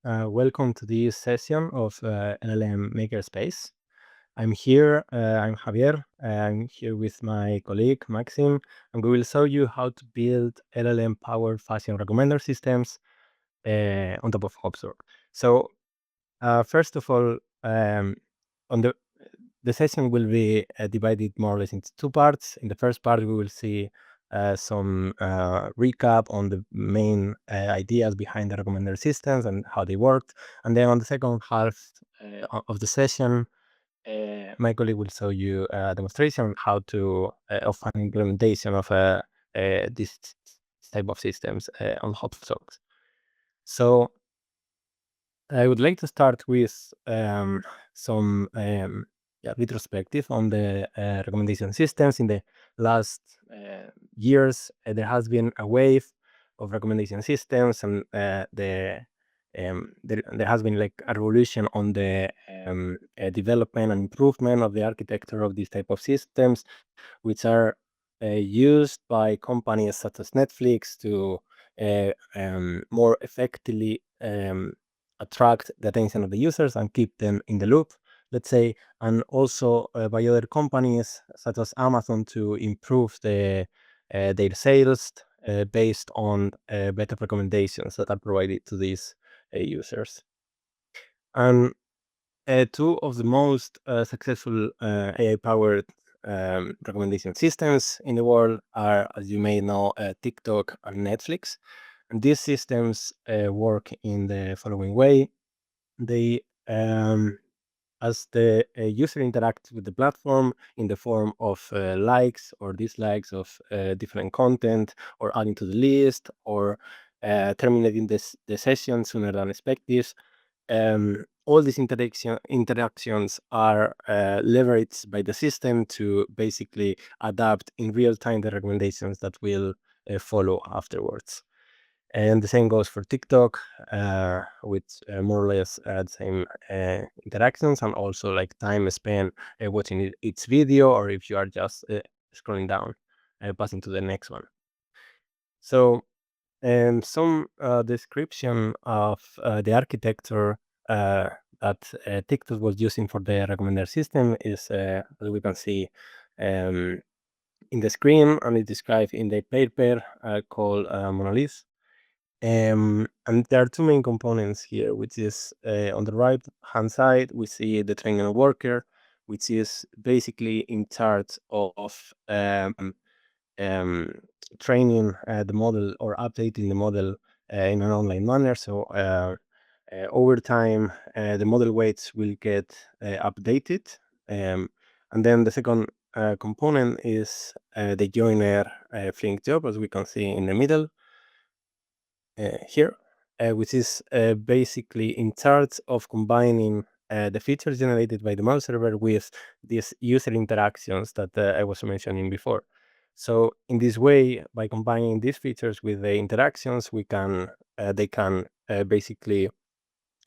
Welcome to this session of LLM Makerspace. I'm here, I'm Javier. I'm here with my colleague Maxim, and we will show you how to build LLM-powered fashion recommender systems on top of HubSpot. So, first of all, on the session will be divided more or less into two parts. In the first part, we will see some recap on the main ideas behind the recommender systems and how they worked. And then on the second half of the session, my colleague will show you a demonstration how to of an implementation of this type of systems on HubSpot. So I would like to start with some retrospective on the recommendation systems. In the last years, there has been a wave of recommendation systems, and there has been like a revolution on the development and improvement of the architecture of these type of systems, which are used by companies such as Netflix to more effectively attract the attention of the users and keep them in the loop, let's say, and also by other companies such as Amazon to improve their sales based on better recommendations that are provided to these users. And two of the most successful AI-powered recommendation systems in the world are, as you may know, TikTok and Netflix. And these systems work in the following way. They, as the user interacts with the platform in the form of likes or dislikes of different content, or adding to the list, or terminating the session sooner than expected, all these interactions are leveraged by the system to basically adapt in real time the recommendations that will follow afterwards. And the same goes for TikTok, with more or less the same interactions, and also like time spent watching each video, or if you are just scrolling down, passing to the next one. So, some description of the architecture that TikTok was using for the recommender system is, as we can see in the screen, and it's described in the paper called Monolith. And there are two main components here, which is on the right hand side, we see the trainer worker, which is basically in charge of training the model or updating the model in an online manner. So over time, the model weights will get updated. And then the second component is the joiner Flink job, as we can see in the middle here, which is basically in charge of combining the features generated by the model server with these user interactions that I was mentioning before. So in this way, by combining these features with the interactions, they can basically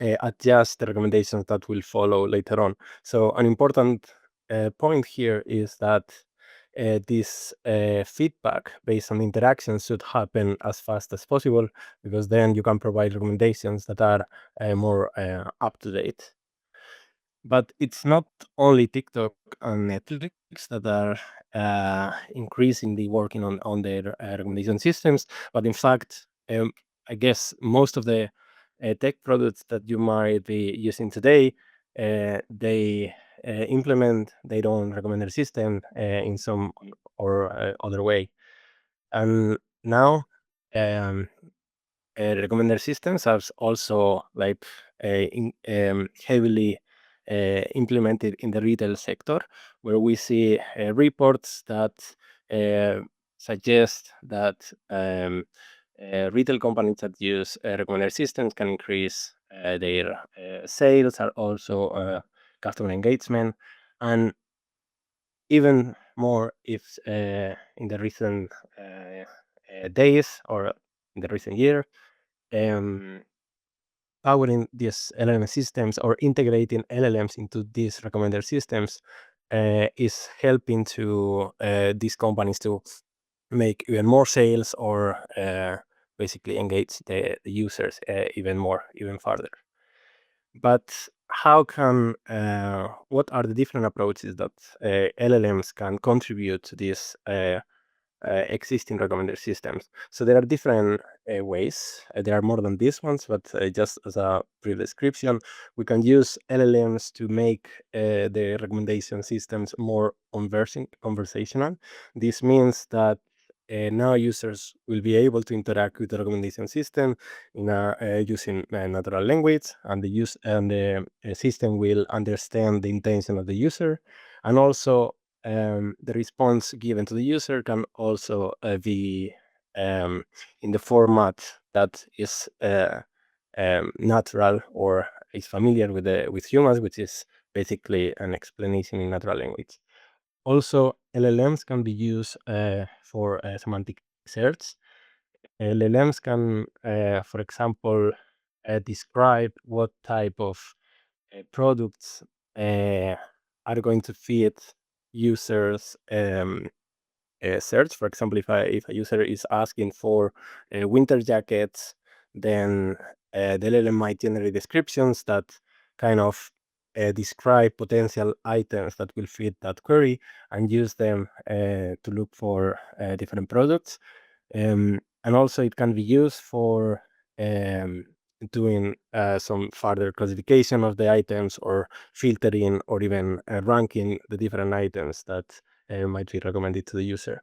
adjust the recommendations that will follow later on. So an important point here is that this feedback based on interactions should happen as fast as possible, because then you can provide recommendations that are more up to date. But it's not only TikTok and Netflix that are increasingly working on their recommendation systems, but in fact, I guess most of the tech products that you might be using today, they implement their own recommender system in some or other way. And now, recommender systems are also like heavily implemented in the retail sector, where we see reports that suggest that retail companies that use recommender systems can increase their sales, are also customer engagement, and even more if in the recent days or in the recent year, powering these LLM systems or integrating LLMs into these recommender systems is helping to these companies to make even more sales, or basically engage the users even further. But what are the different approaches that LLMs can contribute to this existing recommender systems? So there are different ways. There are more than these ones, but just as a brief description, we can use LLMs to make the recommendation systems more conversational. This means that now users will be able to interact with the recommendation system using natural language, and the system will understand the intention of the user, and also the response given to the user can also be in the format that is natural or is familiar with humans, which is basically an explanation in natural language. Also, LLMs can be used for semantic search. LLMs can, for example, describe what type of products are going to fit users' search. For example, if a user is asking for winter jackets, then the LLM might generate descriptions that kind of describe potential items that will fit that query and use them to look for different products. And also it can be used for doing some further classification of the items, or filtering, or even ranking the different items that might be recommended to the user.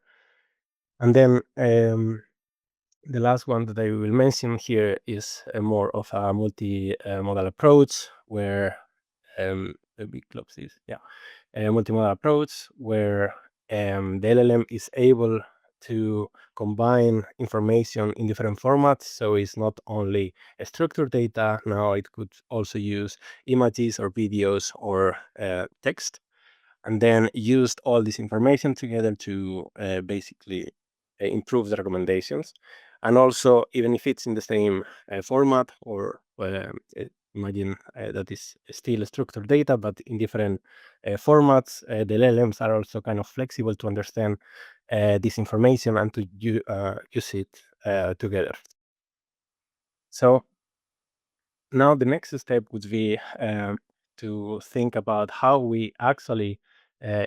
And then the last one that I will mention here is more of a multi-modal approach, where let me close this. Yeah, a multimodal approach where the LLM is able to combine information in different formats. So it's not only structured data. Now it could also use images or videos or text, and then used all this information together to basically improve the recommendations. And also, even if it's in the same format, or imagine that is still structured data, but in different formats, the LLMs are also kind of flexible to understand this information and to use it together. So now the next step would be to think about how we actually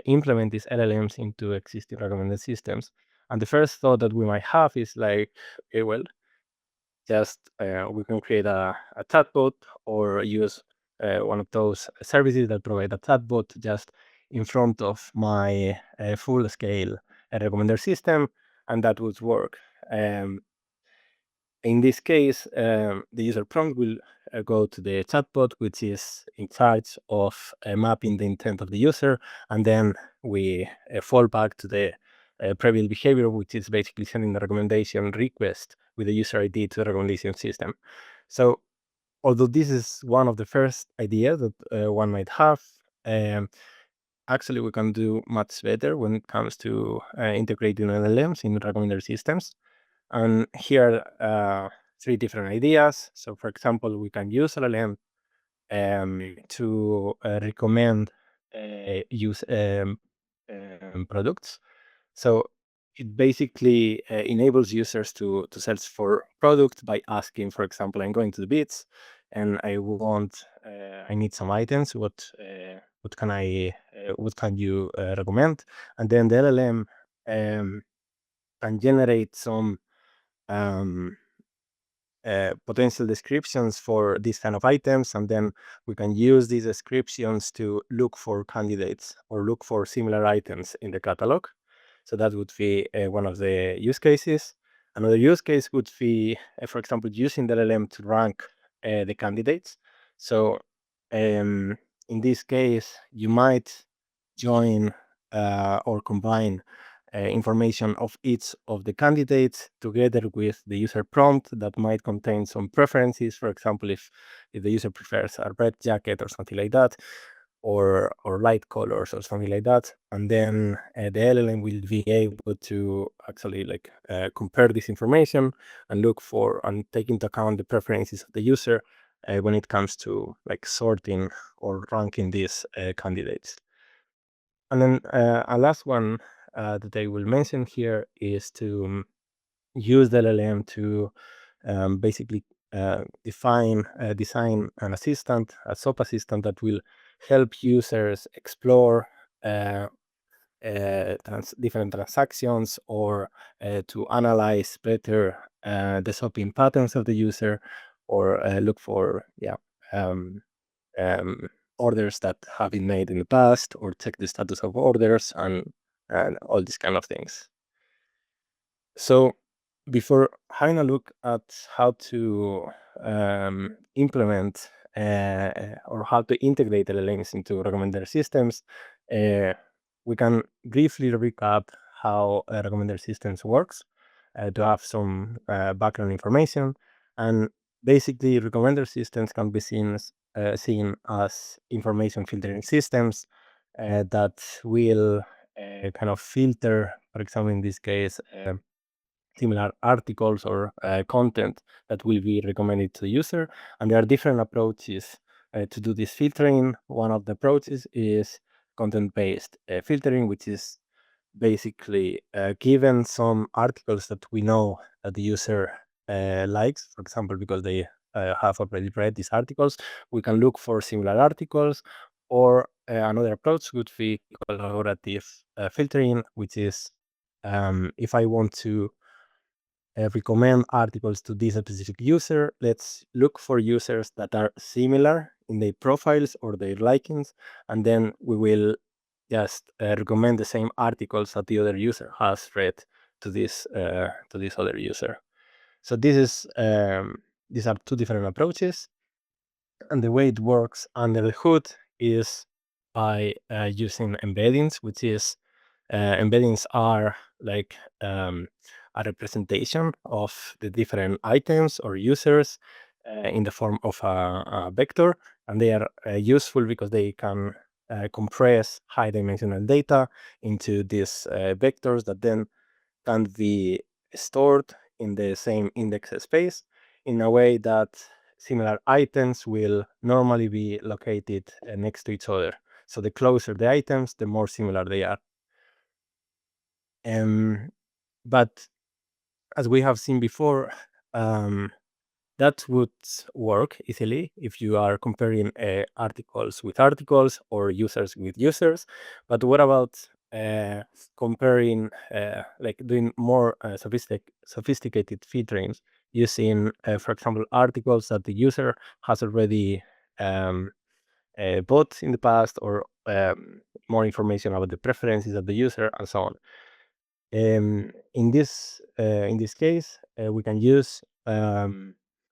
implement these LLMs into existing recommended systems. And the first thought that we might have is like, okay, well, just we can create a chatbot, or use one of those services that provide a chatbot just in front of my full-scale recommender system, and that would work. In this case, the user prompt will go to the chatbot, which is in charge of mapping the intent of the user, and then we fall back to the previous behavior, which is basically sending the recommendation request with the user ID to the recommendation system. So, although this is one of the first ideas that one might have, actually we can do much better when it comes to integrating LLMs in recommender systems. And here are three different ideas. So, for example, we can use LLM to recommend use products. So it basically enables users to search for products by asking, for example, I'm going to the beach and I need some items. What can you recommend? And then the LLM can generate some potential descriptions for these kind of items, and then we can use these descriptions to look for candidates or look for similar items in the catalog. So that would be one of the use cases. Another use case would be, for example, using the LLM to rank the candidates. So in this case, you might join or combine information of each of the candidates together with the user prompt that might contain some preferences. For example, if the user prefers a red jacket or something like that, or light colors or something like that, and then the LLM will be able to actually compare this information and look for and take into account the preferences of the user when it comes to sorting or ranking these candidates. And then a last one that I will mention here is to use the LLM to basically design an assistant, a SOAP assistant that will help users explore different transactions, or to analyze better the shopping patterns of the user, or look for um, um, orders that have been made in the past, or check the status of orders, and all these kind of things. So before having a look at how to implement or how to integrate LLMs into recommender systems, we can briefly recap how recommender systems works to have some background information. And basically, recommender systems can be seen as information filtering systems that will kind of filter, for example, in this case, similar articles or content that will be recommended to the user. And there are different approaches to do this filtering. One of the approaches is content-based filtering, which is basically given some articles that we know that the user likes, for example, because they have already read these articles, we can look for similar articles. Or another approach would be collaborative filtering, which is if I want to recommend articles to this specific user, let's look for users that are similar in their profiles or their likings, and then we will just recommend the same articles that the other user has read to this other user. So these are two different approaches, and the way it works under the hood is by using embeddings, which is embeddings are like a representation of the different items or users in the form of a vector, and they are useful because they can compress high-dimensional data into these vectors that then can be stored in the same index space in a way that similar items will normally be located next to each other. So the closer the items, the more similar they are. But as we have seen before, that would work easily if you are comparing articles with articles or users with users. But what about comparing, like doing more sophisticated filtering using, for example, articles that the user has already bought in the past, or more information about the preferences of the user, and so on. In this case, we can use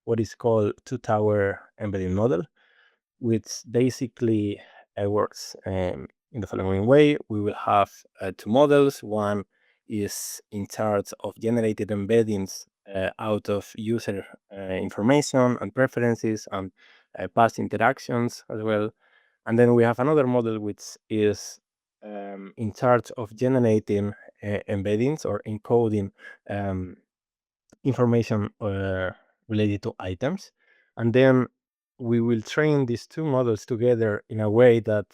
what is called two-tower embedding model, which basically works in the following way. We will have two models. One is in charge of generated embeddings out of user information and preferences and past interactions as well. And then we have another model which is in charge of generating embeddings or encoding information related to items. And then we will train these two models together in a way that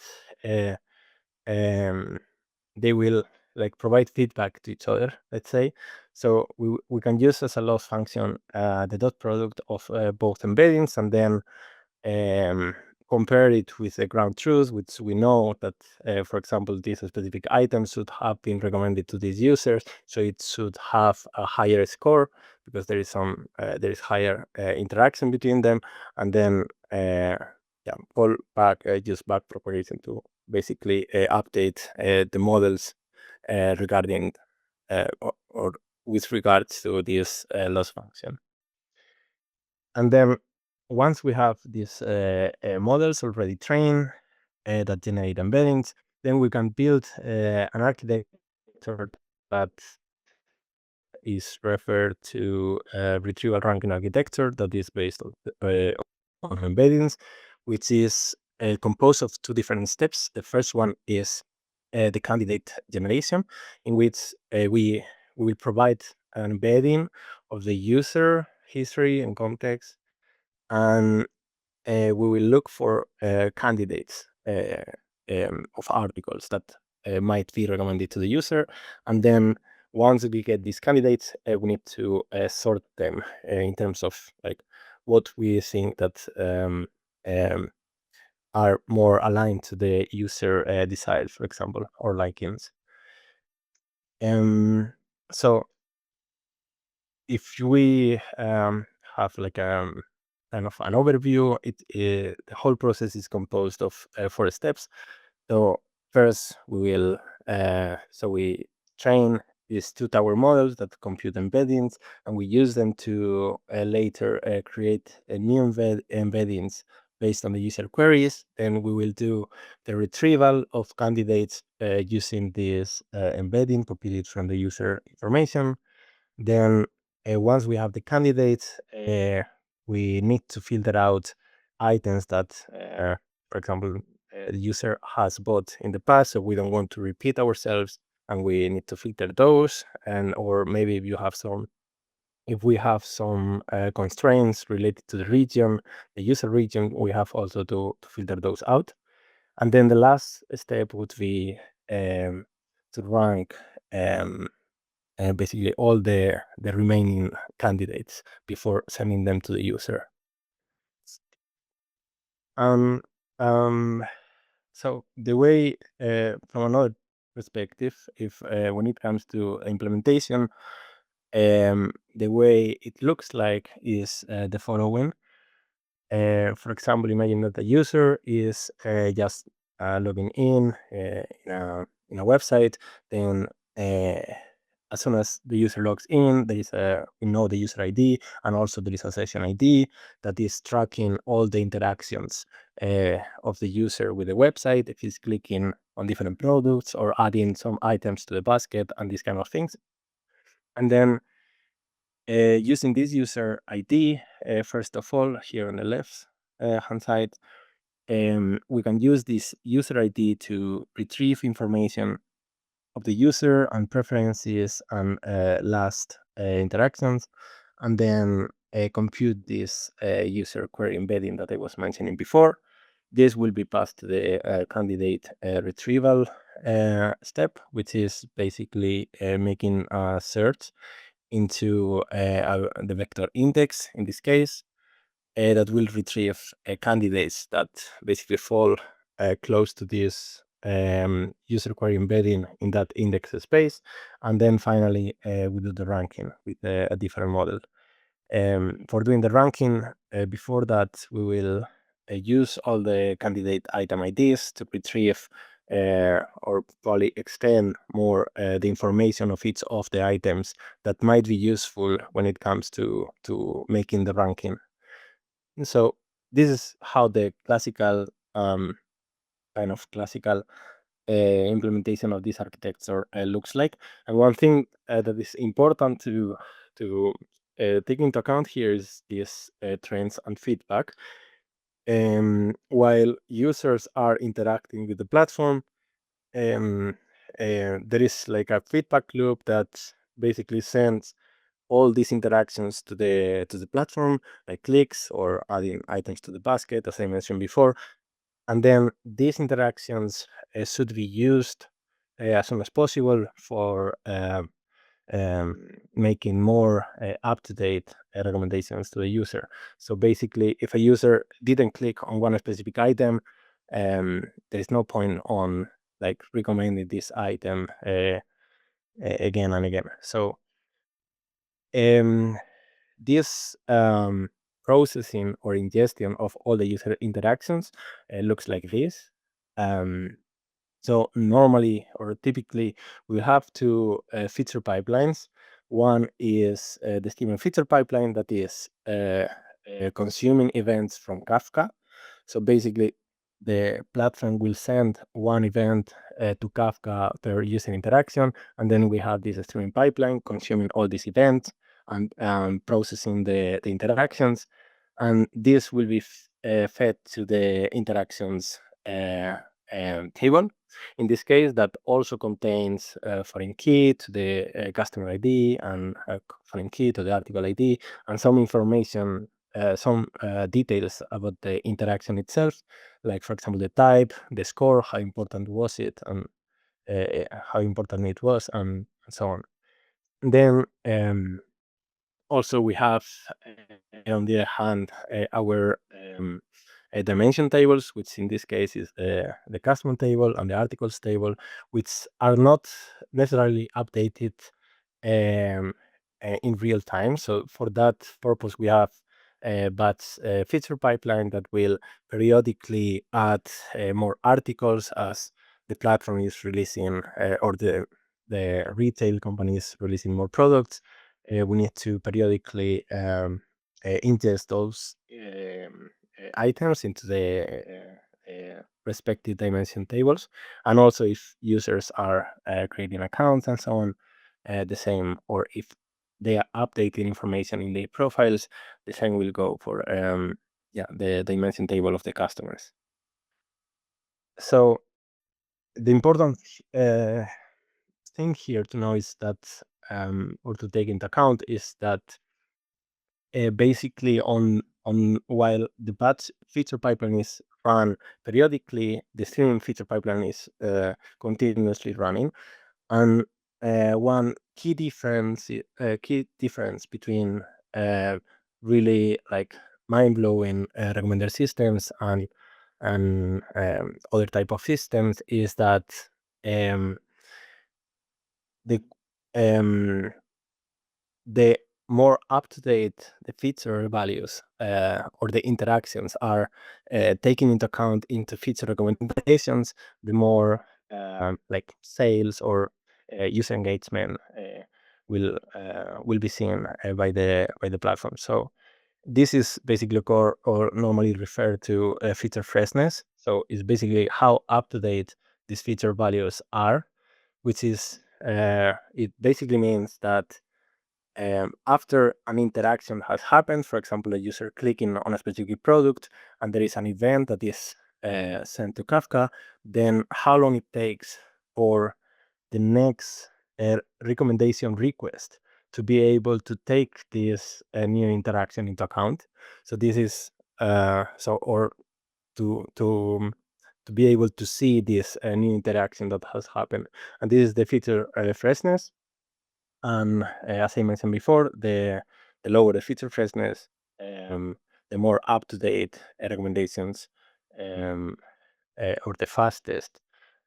they will like provide feedback to each other, let's say. So we can use as a loss function the dot product of both embeddings, and then compare it with the ground truth, which we know that, for example, this specific item should have been recommended to these users, so it should have a higher score because there is higher interaction between them, and then call back, use back propagation to basically update the models regarding or with regards to this loss function. And then once we have these models already trained that generate embeddings, then we can build an architecture that is referred to retrieval ranking architecture that is based on embeddings, which is composed of two different steps. The first one is the candidate generation, in which we will provide an embedding of the user history and context, and we will look for candidates of articles that might be recommended to the user, and then once we get these candidates, we need to sort them in terms of like what we think that are more aligned to the user desires, for example, or likings. So if we have like kind of an overview, the whole process is composed of 4 steps. So first we will we train these 2 tower models that compute embeddings, and we use them to later create a new embeddings based on the user queries. Then we will do the retrieval of candidates using this embedding computed from the user information. Then once we have the candidates, we need to filter out items that, for example, the user has bought in the past, so we don't want to repeat ourselves, and we need to filter those. And or maybe if we have some constraints related to the user region, we have also to filter those out. And then the last step would be to rank basically all the remaining candidates before sending them to the user. Um, um, so the way, from another perspective, if when it comes to implementation, the way it looks like is the following. For example, imagine that the user is just logging in a website. Then, as soon as the user logs in, we know the user ID, and also there is a session ID that is tracking all the interactions of the user with the website. If he's clicking on different products or adding some items to the basket and these kind of things. And then using this user ID, first of all, here on the left hand side, we can use this user ID to retrieve information of the user and preferences and last interactions, and then compute this user query embedding that I was mentioning before. This will be passed to the candidate retrieval step, which is basically making a search into the vector index in this case, that will retrieve candidates that basically fall close to this user query embedding in that index space. And then finally, we do the ranking with a different model. For doing the ranking, before that, we will use all the candidate item IDs to retrieve or probably extend more the information of each of the items that might be useful when it comes to making the ranking. So this is how the classical kind of classical implementation of this architecture looks like. And one thing that is important to take into account here is these trends and feedback. While users are interacting with the platform, there is like a feedback loop that basically sends all these interactions to the platform, like clicks or adding items to the basket, as I mentioned before. And then these interactions should be used as soon as possible for making more up-to-date recommendations to the user. So basically, if a user didn't click on one specific item, there is no point on like recommending this item again and again. So this processing or ingestion of all the user interactions looks like this. So normally or typically we have two feature pipelines. One is the schema feature pipeline that is consuming events from Kafka. So basically the platform will send one event to Kafka per user interaction, and then we have this streaming pipeline consuming all these events and processing the interactions, and this will be fed to the interactions table. In this case, that also contains foreign key to the customer ID and foreign key to the article ID and some information, some details about the interaction itself, like for example the type, the score, how important was it, and how important it was, and so on. Then also we have on the other hand our dimension tables, which in this case is the customer table and the articles table, which are not necessarily updated in real time. So for that purpose, we have batch feature pipeline that will periodically add more articles as the platform is releasing or the retail company is releasing more products. We need to periodically ingest those items into the respective dimension tables. And also if users are creating accounts and so on, the same, or if they are updating information in their profiles, the same will go for the dimension table of the customers. So the important thing here to know is that, or to take into account, is that basically on while the batch feature pipeline is run periodically, the streaming feature pipeline is continuously running. And one key difference between really like mind-blowing recommender systems and other type of systems is that the the more up-to-date the feature values or the interactions are taken into account into feature recommendations, the more like sales or user engagement will be seen by the platform. So this is basically core or normally referred to feature freshness. So it's basically how up-to-date these feature values are, which is it basically means that after an interaction has happened, for example, a user clicking on a specific product, and there is an event that is sent to Kafka, then how long it takes for the next recommendation request to be able to take this new interaction into account. So this is or to be able to see this new interaction that has happened, and this is the feature freshness. And as I mentioned before, the lower the feature freshness, the more up-to-date recommendations, or the fastest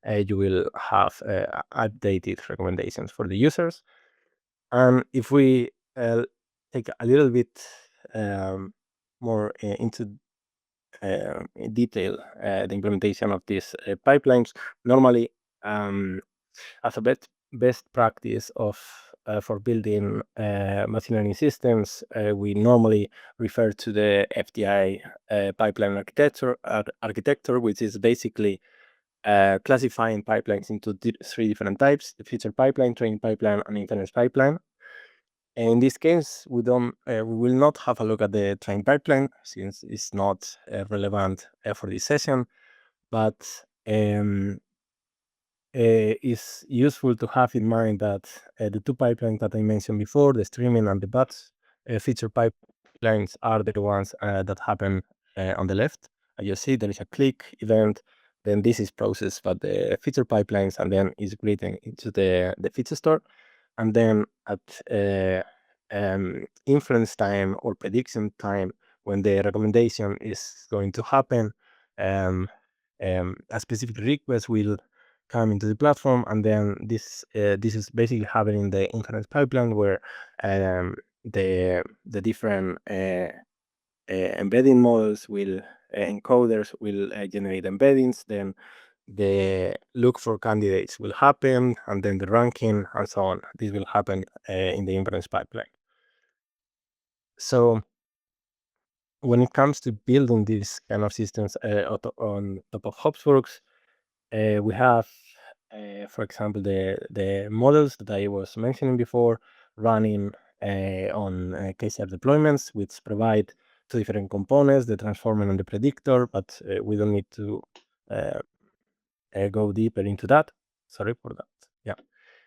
you will have updated recommendations for the users. And if we take a little bit more into in detail the implementation of these pipelines, normally as a best practice of for building machine learning systems, we normally refer to the FDI pipeline architecture, which is basically classifying pipelines into three different types: the feature pipeline, training pipeline, and inference pipeline. And in this case, we will not have a look at the train pipeline since it's not relevant for this session, but it's useful to have in mind that the two pipelines that I mentioned before, the streaming and the batch feature pipelines, are the ones that happen on the left. And you see there is a click event, then this is processed by the feature pipelines and then is written into the feature store. And then at inference time or prediction time, when the recommendation is going to happen, a specific request will come into the platform, and then this is basically happening in the inference pipeline, where the different embedding models will encoders will generate embeddings, then the look for candidates will happen, and then the ranking and so on. This will happen in the inference pipeline. So when it comes to building these kind of systems on top of HopsWorks, we have, for example, the models that I was mentioning before, running on KCR deployments, which provide two different components, the transformer and the predictor, but we don't need to go deeper into that. Sorry for that. Yeah,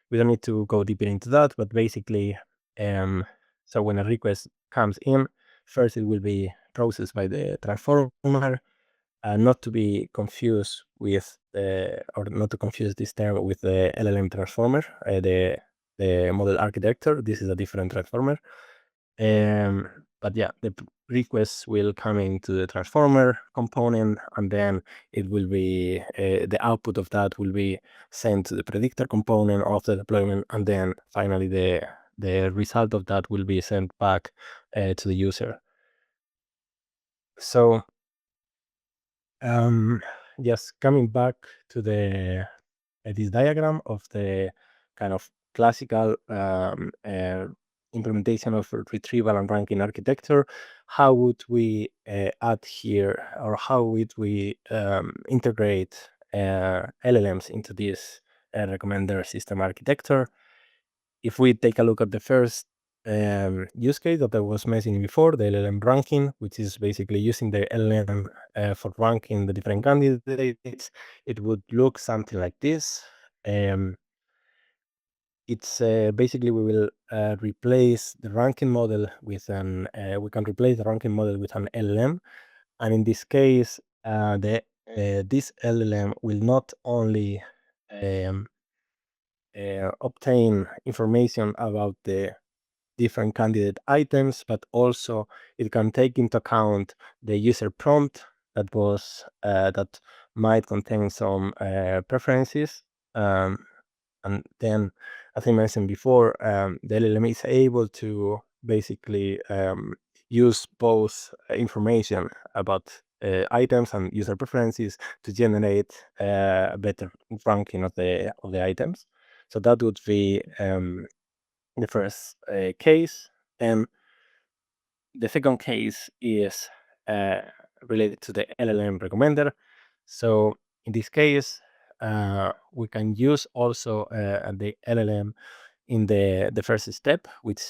we don't need to go deeper into that, but basically, so when a request comes in, first it will be processed by the transformer, not to be confused with or not to confuse this term with the LLM transformer. The the model architecture. This is a different transformer. But yeah, the requests will come into the transformer component, and then it will be the output of that will be sent to the predictor component of the deployment, and then finally the result of that will be sent back to the user. So just coming back to the this diagram of the kind of classical implementation of retrieval and ranking architecture, how would we add here, or how would we integrate LLMs into this recommender system architecture? If we take a look at the first use case that I was mentioning before, the LLM ranking, which is basically using the LLM for ranking the different candidates, it would look something like this. It's basically we will replace the ranking model with an we can replace the ranking model with an LLM, and in this case, this LLM will not only um, obtain information about the different candidate items, but also it can take into account the user prompt that might contain some preferences. And then, as I mentioned before, the LLM is able to basically use both information about items and user preferences to generate a better ranking of the items. So that would be the first case. And the second case is related to the LLM recommender. So in this case, we can use also the LLM in the first step, which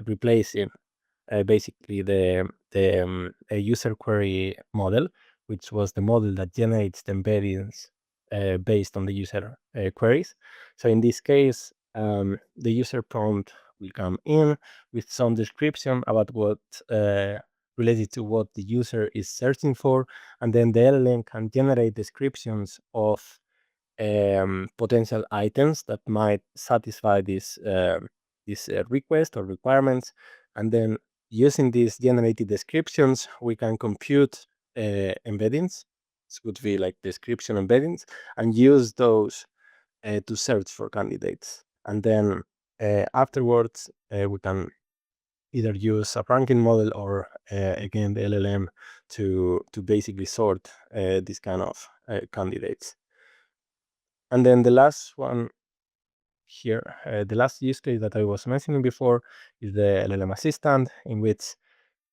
replacing basically the a user query model, which was the model that generates the embeddings based on the user queries. So in this case, the user prompt will come in with some description about what related to what the user is searching for, and then the LLM can generate descriptions of potential items that might satisfy this request or requirements, and then using these generated descriptions, we can compute embeddings. This would be like description embeddings, and use those to search for candidates. And then afterwards, we can either use a ranking model or again the LLM to basically sort these kind of candidates. And then the last one here, the last use case that I was mentioning before is the LLM assistant, in which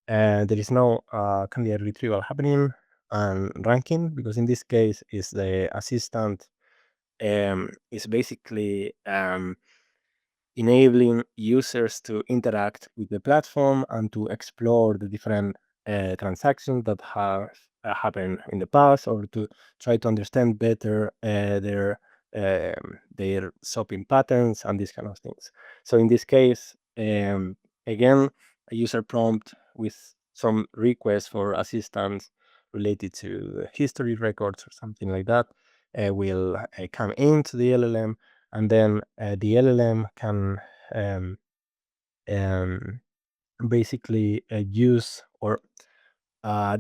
there is no candidate retrieval happening and ranking, because in this case is the assistant is basically enabling users to interact with the platform and to explore the different transactions that have happened in the past, or to try to understand better their shopping patterns and these kind of things. So in this case, again, a user prompt with some request for assistance related to history records or something like that will come into the LLM, and then the LLM can um, basically use or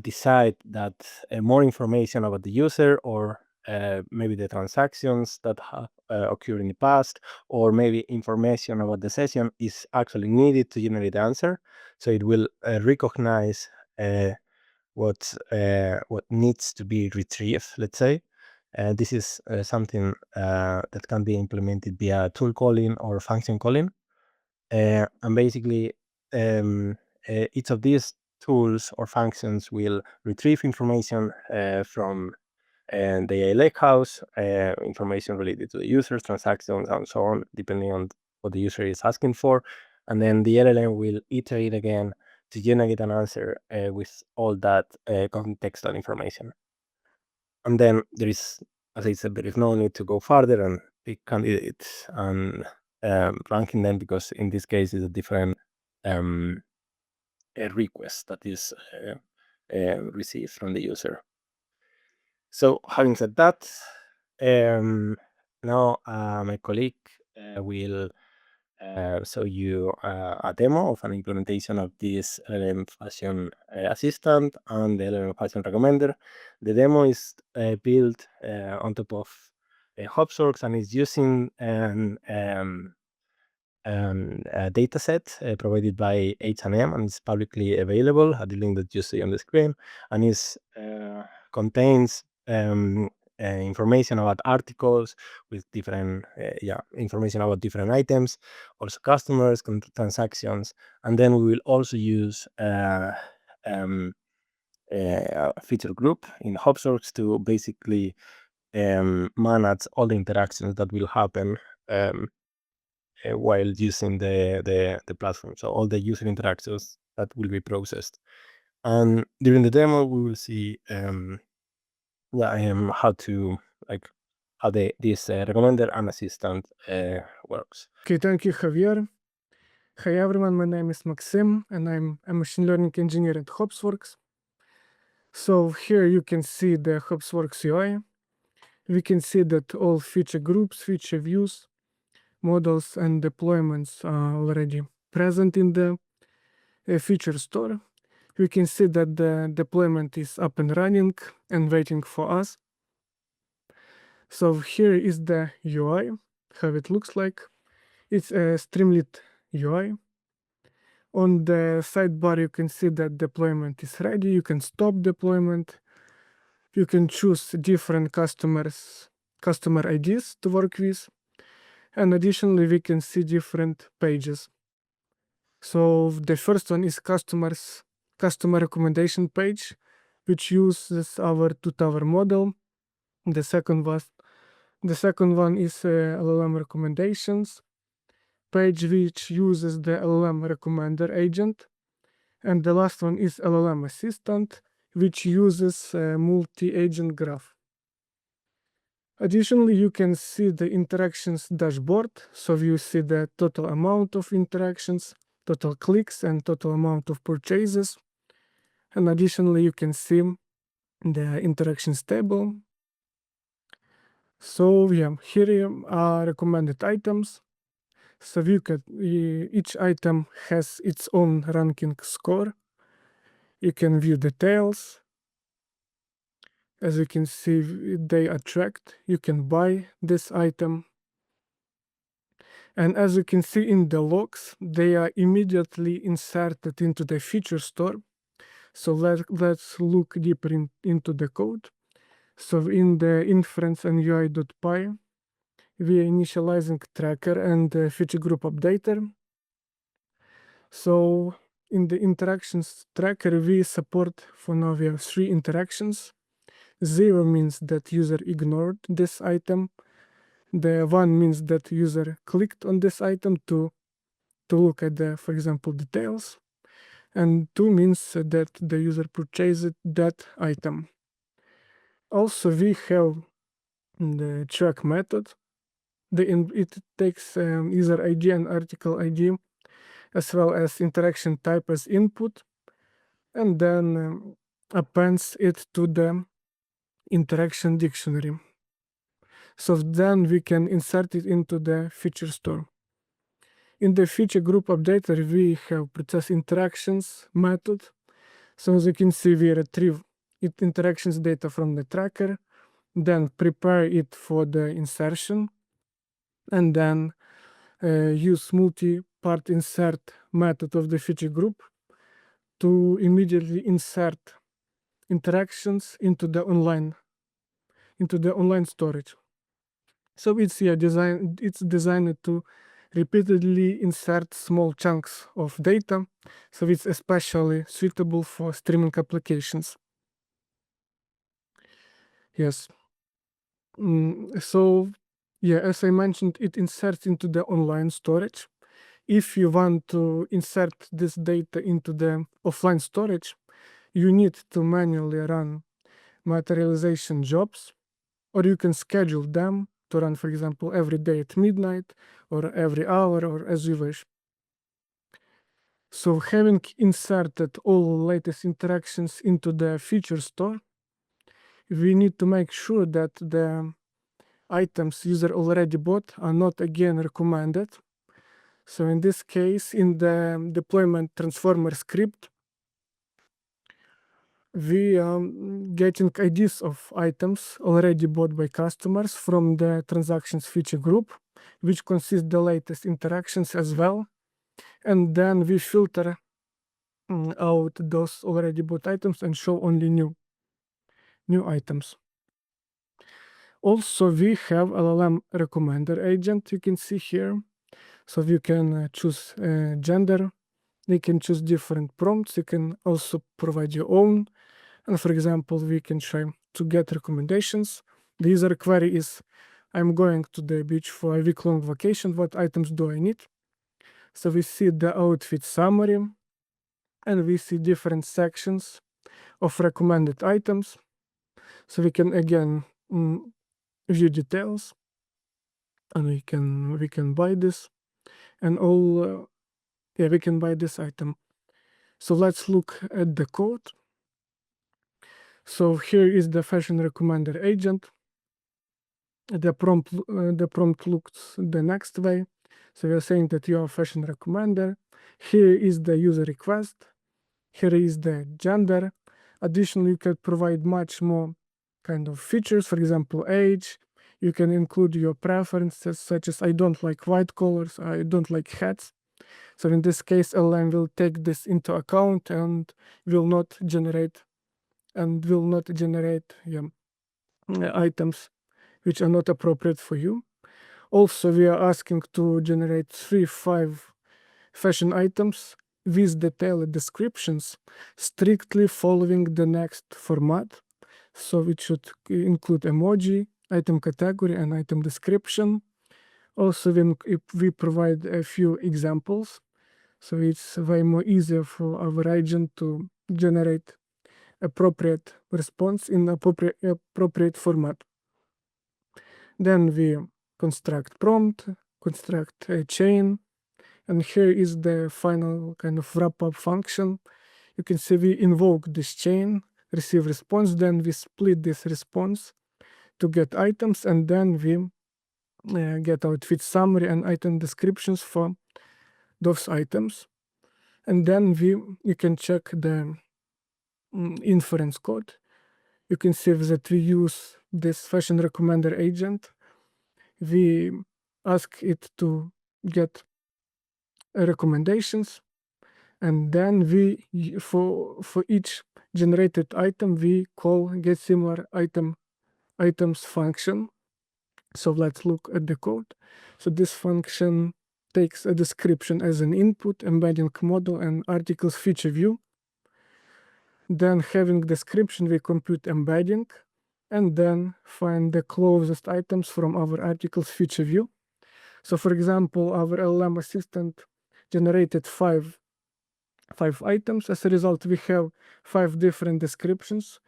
decide that more information about the user, or maybe the transactions that have occurred in the past, or maybe information about the session is actually needed to generate the answer. So it will recognize what needs to be retrieved, let's say. This is something that can be implemented via tool calling or function calling. And basically, each of these tools or functions will retrieve information from the AI lakehouse, information related to the user's transactions and so on, depending on what the user is asking for. And then the LLM will iterate again to generate an answer with all that contextual information. And then there is, as I said, there is no need to go further and pick candidates and ranking them, because in this case it's a different request that is received from the user. So having said that, now my colleague will show you a demo of an implementation of this LLM Fashion Assistant and the LLM Fashion Recommender. The demo is built on top of HubSworks and is using a data set provided by H&M, and it's publicly available at the link that you see on the screen, and is contains information about articles with different information about different items, also customers, transactions, and then we will also use a feature group in HubSworks to basically manage all the interactions that will happen while using the platform. So all the user interactions that will be processed. And during the demo, we will see how this recommender and assistant works. Okay, thank you, Javier. Hi everyone, my name is Maxim and I'm a machine learning engineer at HubSworks. So here you can see the HubSworks UI. We can see that all feature groups, feature views, models and deployments are already present in the feature store. We can see that the deployment is up and running and waiting for us. So here is the UI, how it looks like. It's a Streamlit UI. On the sidebar, you can see that deployment is ready. You can stop deployment. You can choose different customer IDs to work with. And additionally, we can see different pages. So the first one is customer recommendation page, which uses our two-tower model. The second one is LLM recommendations page, which uses the LLM recommender agent. And the last one is LLM assistant, which uses a multi-agent graph. Additionally, you can see the interactions dashboard. So you see the total amount of interactions, total clicks, and total amount of purchases. And additionally, you can see the interactions table. So yeah, here are recommended items. So each item has its own ranking score. You can view details. As you can see, they are tracked. You can buy this item. And as you can see in the logs, they are immediately inserted into the feature store. So let's look deeper into the code. So in the inference and UI.py, we are initializing tracker and the feature group updater. So in the interactions tracker, we support, for now we have 3 interactions. 0 means that user ignored this item. The 1 means that user clicked on this item to look at the, for example, details. And 2 means that the user purchased that item. Also, we have the track method. It takes user ID and article ID, as well as interaction type as input, and then appends it to the interaction dictionary. So then we can insert it into the feature store. In the feature group updater, we have process interactions method. So as you can see, we retrieve interactions data from the tracker, then prepare it for the insertion, and then use multi-part insert method of the feature group to immediately insert interactions into the online storage. So it's designed to repeatedly insert small chunks of data. So it's especially suitable for streaming applications. Yes. So yeah, as I mentioned, it inserts into the online storage. If you want to insert this data into the offline storage, you need to manually run materialization jobs, or you can schedule them to run, for example, every day at midnight, or every hour, or as you wish. So having inserted all latest interactions into the feature store, we need to make sure that the items user already bought are not again recommended. So in this case, in the deployment transformer script, we are getting IDs of items already bought by customers from the transactions feature group, which consists the latest interactions as well. And then we filter out those already bought items and show only new items. Also, we have LLM recommender agent, you can see here. So you can choose gender, you can choose different prompts, you can also provide your own. And for example, we can try to get recommendations. The user query is, I'm going to the beach for a week-long vacation, what items do I need? So we see the outfit summary, and we see different sections of recommended items. So we can again view details, and we can buy this, and all yeah, we can buy this item. So let's look at the code. So here is the fashion recommender agent. The prompt looks the next way. So we are saying that you are a fashion recommender. Here is the user request. Here is the gender. Additionally, you can provide much more kind of features. For example, age. You can include your preferences, such as I don't like white colors, I don't like hats. So in this case, LLM will take this into account and will not generate items which are not appropriate for you. Also, we are asking to generate 5 fashion items with detailed descriptions, strictly following the next format. So it should include emoji, item category, and item description. Also, we provide a few examples, so it's way more easier for our agent to generate appropriate response in appropriate format. Then we construct prompt, construct a chain, and here is the final kind of wrap-up function. You can see we invoke this chain, receive response, then we split this response to get items, and then we get outfit summary and item descriptions for those items. And then you can check the inference code. You can see that we use this fashion recommender agent. We ask it to get recommendations, and then for each generated item we call get similar items function. So let's look at the code. So this function takes a description as an input, embedding model and articles feature view. Then having description, we compute embedding, and then find the closest items from our articles feature view. So for example, our LLM assistant generated five items. As a result, we have 5 different descriptions.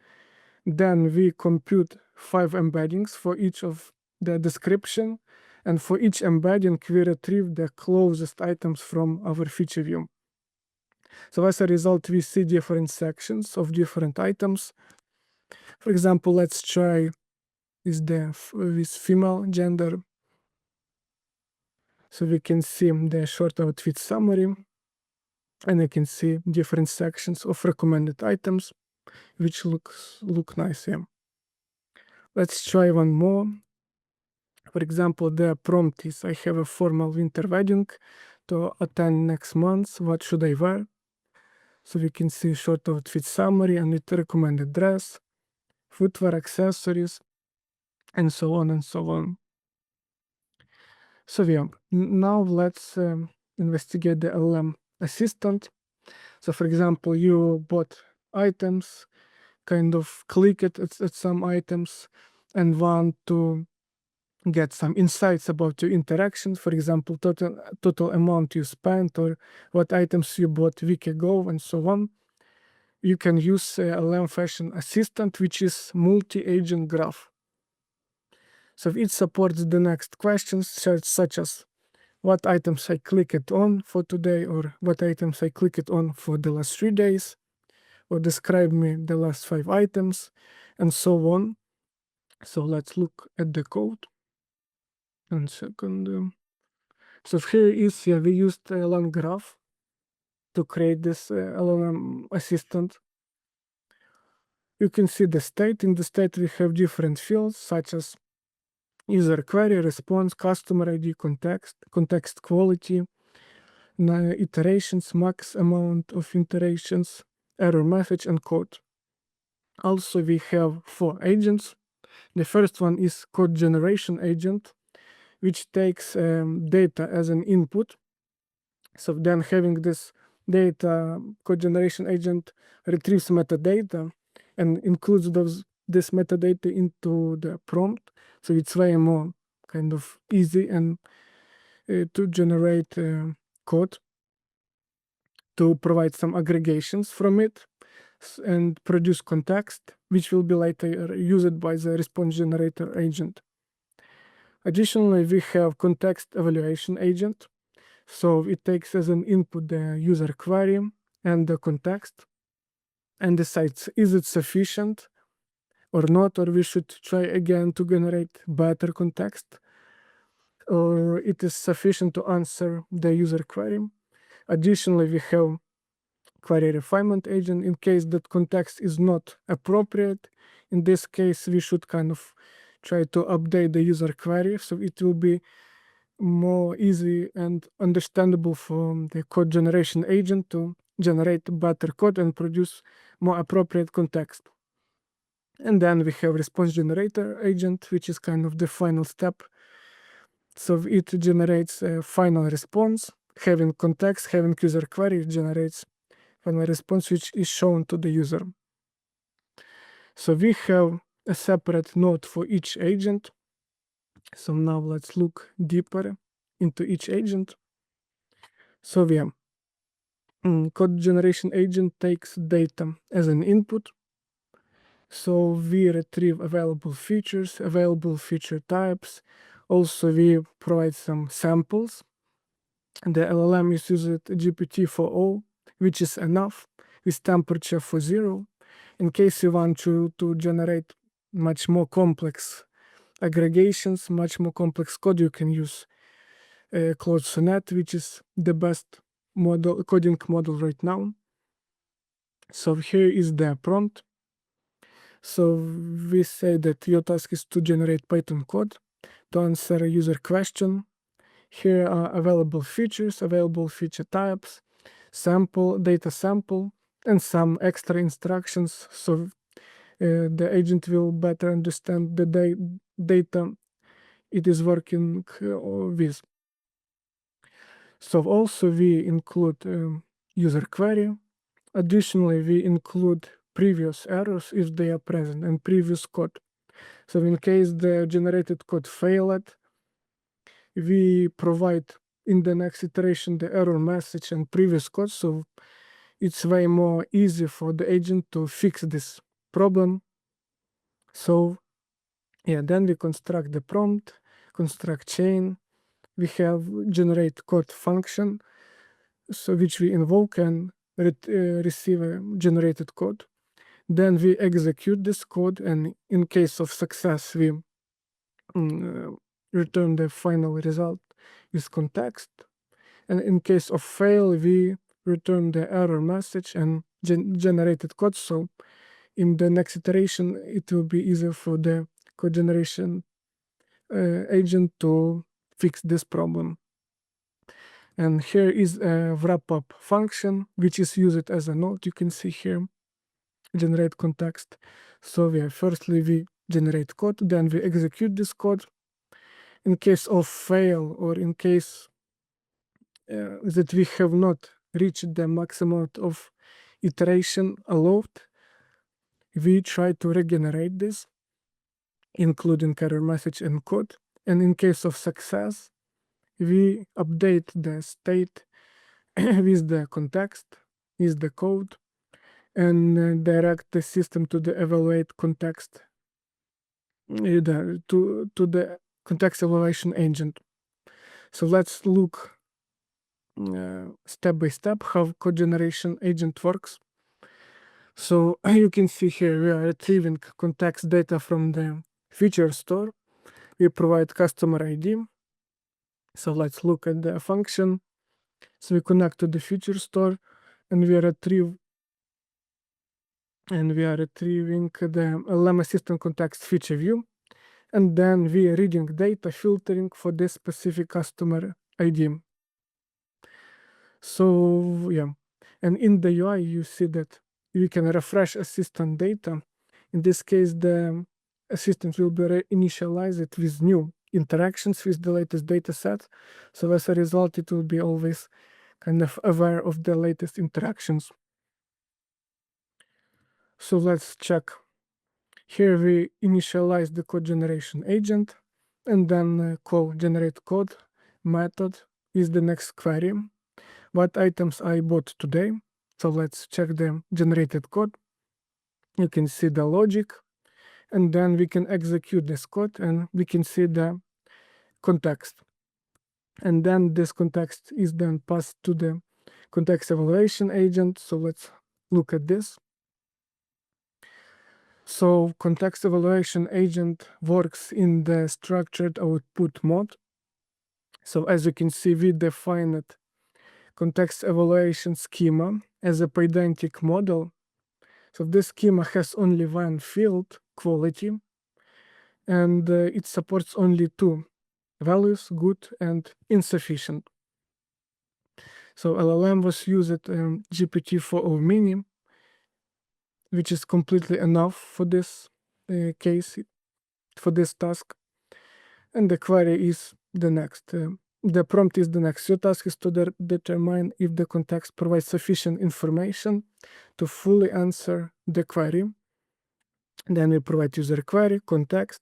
Then we compute 5 embeddings for each of the description, and for each embedding, we retrieve the closest items from our feature view. So as a result, we see different sections of different items. For example, let's try with female gender. So we can see the short outfit summary, and you can see different sections of recommended items, which look nice here. Let's try one more. For example, the prompt is, I have a formal winter wedding to attend next month. What should I wear? So we can see short outfit summary and it recommended dress, footwear, accessories, and so on and so on. So yeah, now let's investigate the LLM assistant. So for example, you bought items, kind of click at some items and want to get some insights about your interactions. For example, total amount you spent or what items you bought a week ago and so on. You can use LLM Fashion Assistant, which is multi-agent graph. So it supports the next questions such as what items I clicked on for today, or what items I clicked on for the last 3 days, or describe me the last 5 items, and so on. So let's look at the code. 1 second. So here is, we used a long graph to create this LLM assistant. You can see the state. In the state, we have different fields such as user query, response, customer ID, context quality, iterations, max amount of iterations, error message, and code. Also, we have 4 agents. The first one is code generation agent, which takes data as an input. So then having this data, code generation agent retrieves metadata and includes this metadata into the prompt. So it's way more kind of easy and to generate code, to provide some aggregations from it and produce context, which will be later used by the response generator agent. Additionally, we have context evaluation agent. So it takes as an input the user query and the context and decides, is it sufficient or not, or we should try again to generate better context, or it is sufficient to answer the user query. Additionally, we have query refinement agent in case that context is not appropriate. In this case, we should kind of try to update the user query so it will be more easy and understandable for the code generation agent to generate better code and produce more appropriate context. And then we have response generator agent, which is kind of the final step. So it generates a final response, having context, having user query, it generates final response, which is shown to the user. So we have a separate node for each agent. So now let's look deeper into each agent. So code generation agent takes data as an input. So we retrieve available features, available feature types. Also, we provide some samples. The LLM is used GPT-4o, which is enough, with temperature for 0. In case you want to generate much more complex aggregations, much more complex code, you can use Claude Sonnet, which is the best coding model right now. So here is the prompt. So we say that your task is to generate Python code to answer a user question. Here are available features, available feature types, data sample, and some extra instructions. So the agent will better understand the data it is working with. So also we include user query. Additionally, we include previous errors if they are present and previous code. So in case the generated code failed, we provide in the next iteration the error message and previous code. So it's way more easy for the agent to fix this problem. So yeah, then we construct the prompt, construct chain. We have generate code function, so which we invoke and receive a generated code. Then we execute this code, and in case of success, we return the final result with context. And in case of fail, we return the error message and generated code. So in the next iteration, it will be easier for the code generation agent to fix this problem. And here is a wrap-up function, which is used as a node. You can see here, generate context. So firstly, we generate code, then we execute this code. In case of fail, or in case that we have not reached the maximum of iteration allowed, we try to regenerate this, including error message and code. And in case of success, we update the state with the context, with the code, and direct the system to the evaluate context, to the context evaluation agent. So let's look step by step how code generation agent works. So you can see here we are retrieving context data from the feature store. We provide customer ID. So let's look at the function. So we connect to the feature store and we are retrieving the LLM assistant context feature view. And then we are reading data filtering for this specific customer ID. So yeah, and in the UI you see that you can refresh assistant data. In this case, the assistant will be initialized with new interactions with the latest data set. So as a result, it will be always kind of aware of the latest interactions. So let's check. Here we initialize the code generation agent and then call generate code method is the next query. What items I bought today? So let's check the generated code. You can see the logic, and then we can execute this code and we can see the context. And then this context is then passed to the context evaluation agent. So let's look at this. So context evaluation agent works in the structured output mode. So as you can see, we defined context evaluation schema as a pedantic model. So this schema has only one field, quality, and it supports only two values, good and insufficient. So LLM was used GPT-4o Mini, which is completely enough for this case, for this task. And the query is the next. The prompt is the next. Your task is to determine if the context provides sufficient information to fully answer the query. Then we provide user query, context,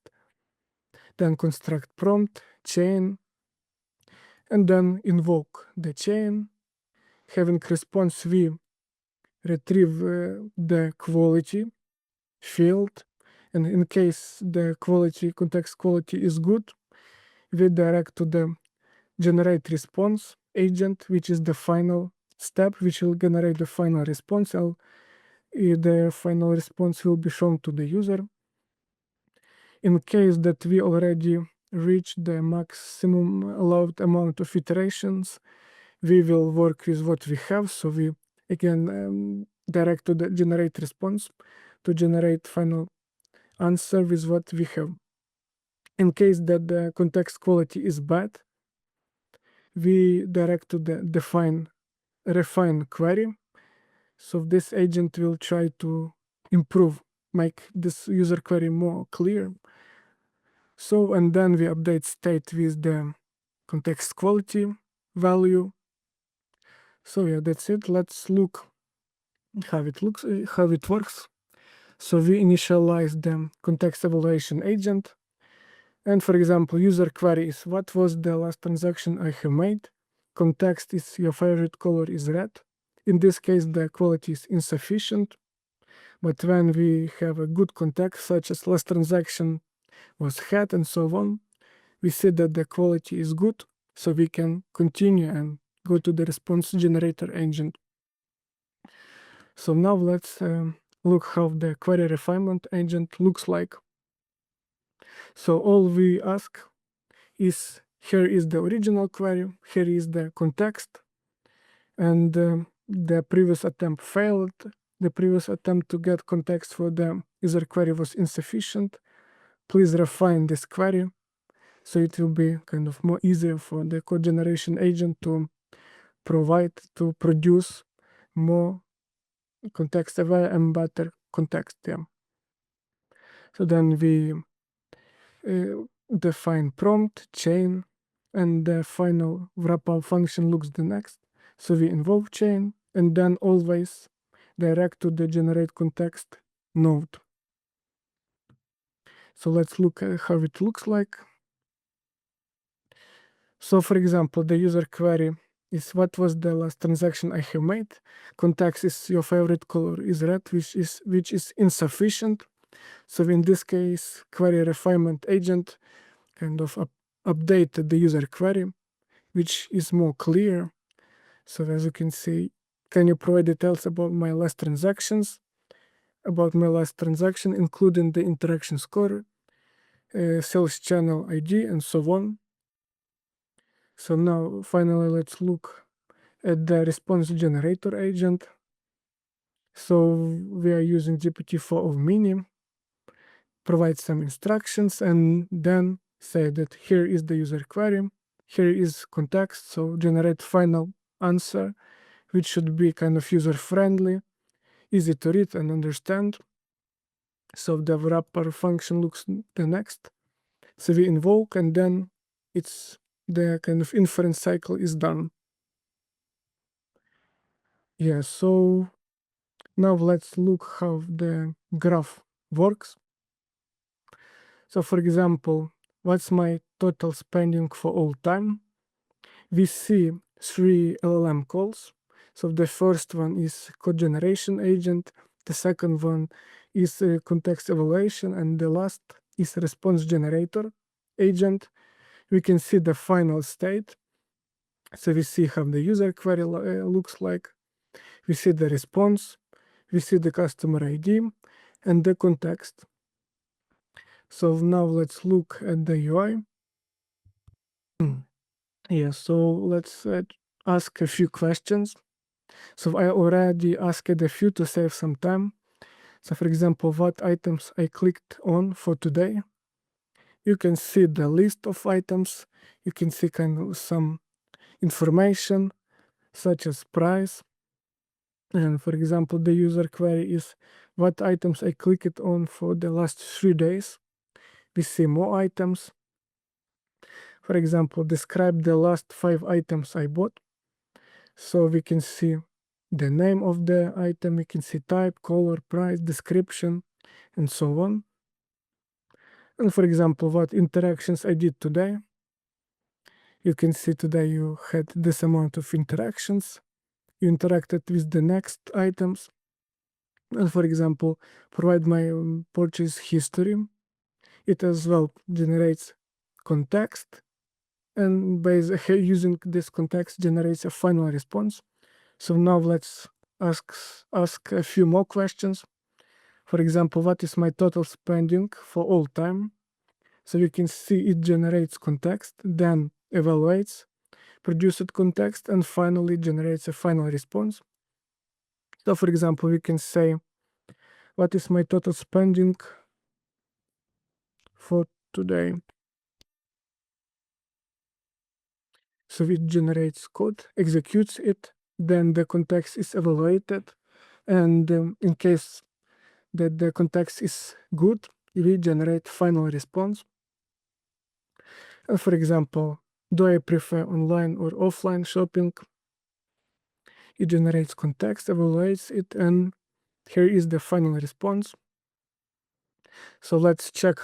then construct prompt, chain, and then invoke the chain. Having response, we retrieve the quality field, and in case the quality, context quality is good, we direct to the generate response agent, which is the final step, which will generate the final response. The final response will be shown to the user. In case that we already reached the maximum allowed amount of iterations, we will work with what we have. So we again direct to the generate response to generate final answer with what we have. In case that the context quality is bad, we direct to the refine query. So this agent will try to improve, make this user query more clear. So, and then we update state with the context quality value. So yeah, that's it. Let's look how it works. So we initialize the context evaluation agent. And for example, user query is what was the last transaction I have made? Context is your favorite color is red. In this case, the quality is insufficient. But when we have a good context, such as last transaction was had and so on, we see that the quality is good. So we can continue and go to the response generator agent. So now let's look how the query refinement agent looks like. So all we ask is, here is the original query, here is the context, and the previous attempt failed. The previous attempt to get context for the user query was insufficient. Please refine this query. So it will be kind of more easier for the code generation agent to produce more context aware and better context. Yeah. So then we define prompt, chain, and the final wrap-up function looks the next. So we invoke chain and then always direct to the generate context node. So let's look at how it looks like. So for example, the user query is what was the last transaction I have made. Context is your favorite color is red, which is insufficient. So in this case, query refinement agent kind of updated the user query, which is more clear. So as you can see, can you provide details about my last transactions? About my last transaction, including the interaction score, sales channel ID, and so on. So now finally let's look at the response generator agent. So we are using GPT-4 of Mini, provide some instructions, and then say that here is the user query, here is context, so generate final answer, which should be kind of user-friendly, easy to read and understand. So the wrapper function looks the next. So we invoke, and then it's the kind of inference cycle is done. Yeah, so now let's look how the graph works. So for example, what's my total spending for all time? We see 3 LLM calls. So the first one is code generation agent, the second one is context evaluation, and the last is response generator agent. We can see the final state. So we see how the user query looks like. We see the response, we see the customer ID, and the context. So now let's look at the UI. Yeah, so let's ask a few questions. So I already asked a few to save some time. So for example, what items I clicked on for today. You can see the list of items. You can see kind of some information such as price. And for example, the user query is what items I clicked on for the last 3 days. We see more items. For example, describe the last 5 items I bought. So we can see the name of the item, we can see type, color, price, description, and so on. And for example, what interactions I did today. You can see today you had this amount of interactions. You interacted with the next items. And for example, provide my purchase history. It as well generates context. And basically using this context generates a final response. So now let's ask a few more questions. For example, what is my total spending for all time? So you can see it generates context, then evaluates, produces context, and finally generates a final response. So for example, we can say, what is my total spending for today? So it generates code, executes it, then the context is evaluated, and in case that the context is good, we generate final response. For example, do I prefer online or offline shopping? It generates context, evaluates it, and here is the final response. So let's check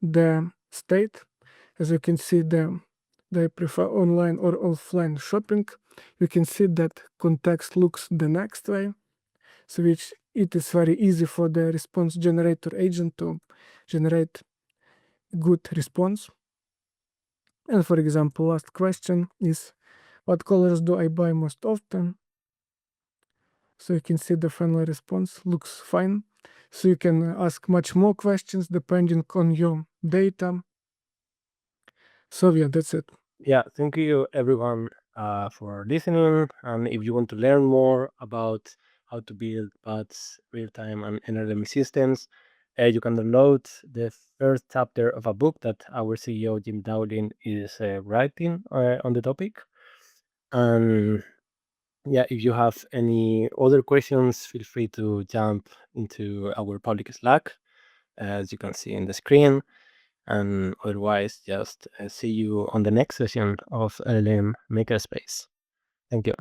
the state. As you can see, do I prefer online or offline shopping? You can see that context looks the next way, so which it is very easy for the response generator agent to generate good response. And for example, last question is, what colors do I buy most often? So you can see the final response looks fine. So you can ask much more questions depending on your data. So yeah, that's it. Yeah, thank you everyone for listening. And if you want to learn more about how to build bots, real-time, and NLM systems, you can download the first chapter of a book that our CEO Jim Dowling is writing on the topic. And yeah, if you have any other questions, feel free to jump into our public Slack, as you can see in the screen. And otherwise, just see you on the next session of LLM Makerspace. Thank you.